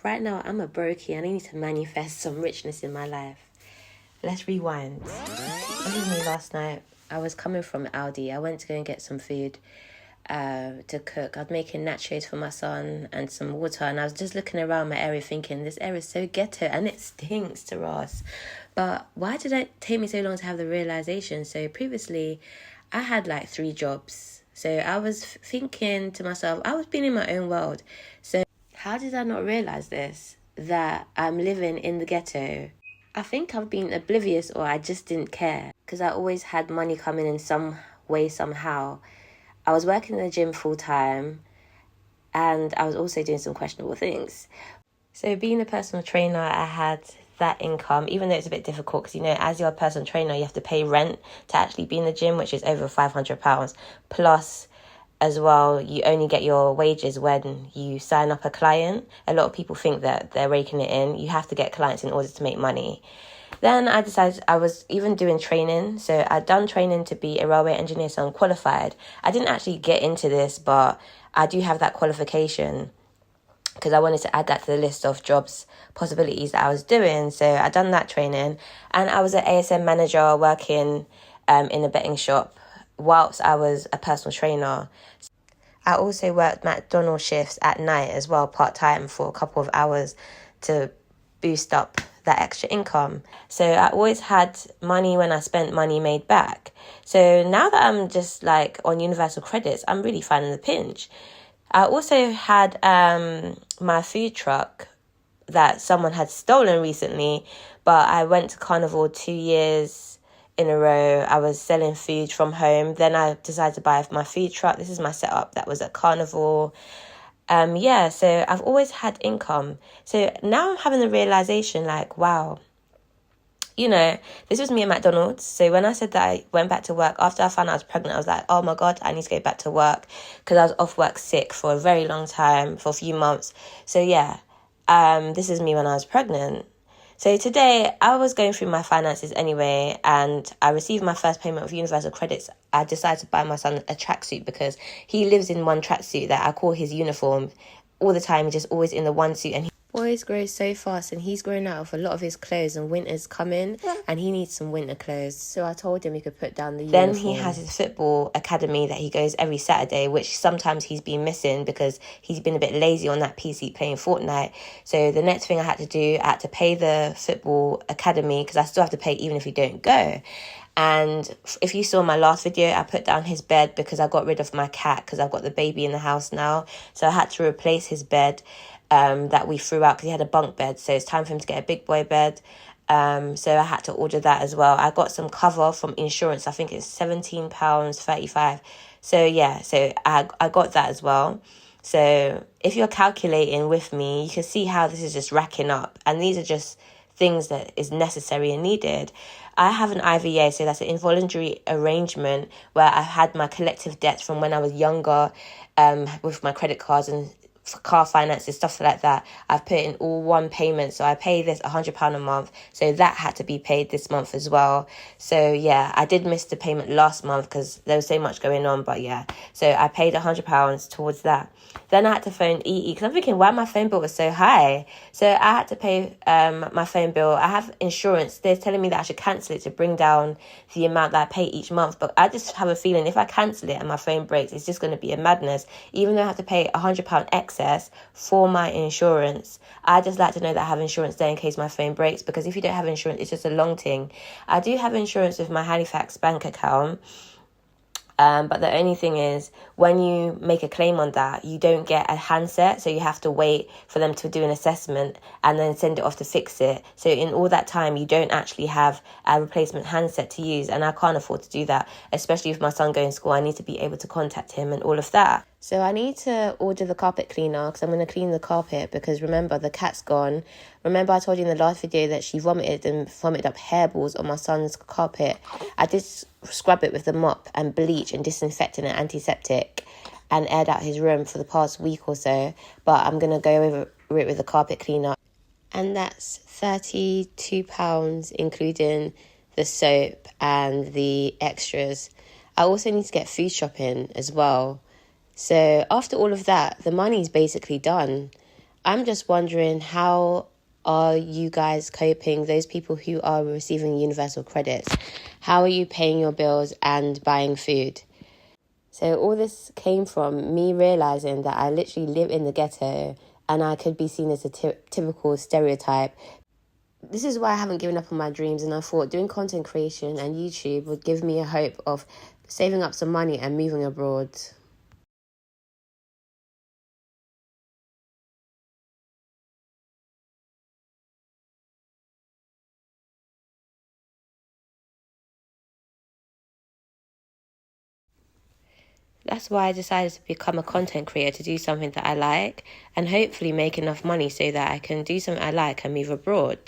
right now I'm a brokey and I need to manifest some richness in my life. Let's rewind. This is me last night. I was coming from Aldi. I went to go and get some food to cook. I was making nachos for my son and some water, and I was just looking around my area thinking, this area is so ghetto and it stinks to Ross. But why did it take me so long to have the realization? So previously, I had like 3 jobs. So I was thinking to myself, I was being in my own world. So how did I not realize this? That I'm living in the ghetto. I think I've been oblivious, or I just didn't care, because I always had money coming in some way, somehow. I was working in the gym full time, and I was also doing some questionable things. So being a personal trainer, I had that income, even though it's a bit difficult because, as you're a personal trainer, you have to pay rent to actually be in the gym, which is over £500. Plus, as well, you only get your wages when you sign up a client. A lot of people think that they're raking it in. You have to get clients in order to make money. Then I decided I was even doing training. So I'd done training to be a railway engineer, so I'm qualified. I didn't actually get into this, but I do have that qualification because I wanted to add that to the list of jobs possibilities that I was doing. So I'd done that training, and I was an ASM manager working in a betting shop whilst I was a personal trainer. I also worked McDonald's shifts at night as well, part-time, for a couple of hours to boost up that extra income. So I always had money. When I spent money, made back. So now that I'm just like on universal credits, I'm really finding the pinch. I also had my food truck that someone had stolen recently, but I went to Carnival 2 years in a row. I was selling food from home. Then I decided to buy my food truck. This is my setup that was at Carnival. So I've always had income. So now I'm having the realization, like, wow, this was me at McDonald's. So when I said that I went back to work after I found out I was pregnant, I was like, oh my God, I need to go back to work, because I was off work sick for a very long time, for a few months. So this is me when I was pregnant. So today I was going through my finances anyway, and I received my first payment of universal credits. I decided to buy my son a tracksuit because he lives in one tracksuit that I call his uniform all the time. He's just always in the one suit, and boys grow so fast, and he's grown out of a lot of his clothes, and winter's coming and he needs some winter clothes. So I told him he could put down the uniform. Then he has his football academy that he goes every Saturday, which sometimes he's been missing because he's been a bit lazy on that PC playing Fortnite. So the next thing I had to pay the football academy, because I still have to pay even if you don't go. And if you saw my last video, I put down his bed because I got rid of my cat because I've got the baby in the house now. So I had to replace his bed that we threw out because he had a bunk bed. So it's time for him to get a big boy bed. So I had to order that as well. I got some cover from insurance. I think it's £17.35. So I got that as well. So if you're calculating with me, you can see how this is just racking up. And these are just things that is necessary and needed. I have an IVA, so that's an involuntary arrangement where I had my collective debts from when I was younger with my credit cards and car finances, stuff like that. I've put in all one payment, so I pay this £100 a month, so that had to be paid this month as well. So I did miss the payment last month because there was so much going on, but so I paid £100 towards that. Then I had to phone EE because I'm thinking why my phone bill was so high. So I had to pay my phone bill. I have insurance. They're telling me that I should cancel it to bring down the amount that I pay each month, but I just have a feeling if I cancel it and my phone breaks, it's just going to be a madness. Even though I have to pay £100 excess for my insurance, I just like to know that I have insurance there in case my phone breaks, because if you don't have insurance, it's just a long thing. I do have insurance with my Halifax bank account. But the only thing is, when you make a claim on that, you don't get a handset, so you have to wait for them to do an assessment and then send it off to fix it. So in all that time, you don't actually have a replacement handset to use, and I can't afford to do that, especially with my son going to school. I need to be able to contact him and all of that. So I need to order the carpet cleaner because I'm going to clean the carpet, because remember, the cat's gone. Remember I told you in the last video that she vomited up hairballs on my son's carpet. I did scrub it with the mop and bleach and disinfectant and antiseptic and aired out his room for the past week or so. But I'm going to go over it with the carpet cleaner. And that's £32, including the soap and the extras. I also need to get food shopping as well. So after all of that, the money's basically done. I'm just wondering, how are you guys coping, those people who are receiving universal credits? How are you paying your bills and buying food? So all this came from me realising that I literally live in the ghetto and I could be seen as a typical stereotype. This is why I haven't given up on my dreams, and I thought doing content creation and YouTube would give me a hope of saving up some money and moving abroad. That's why I decided to become a content creator, to do something that I like and hopefully make enough money so that I can do something I like and move abroad.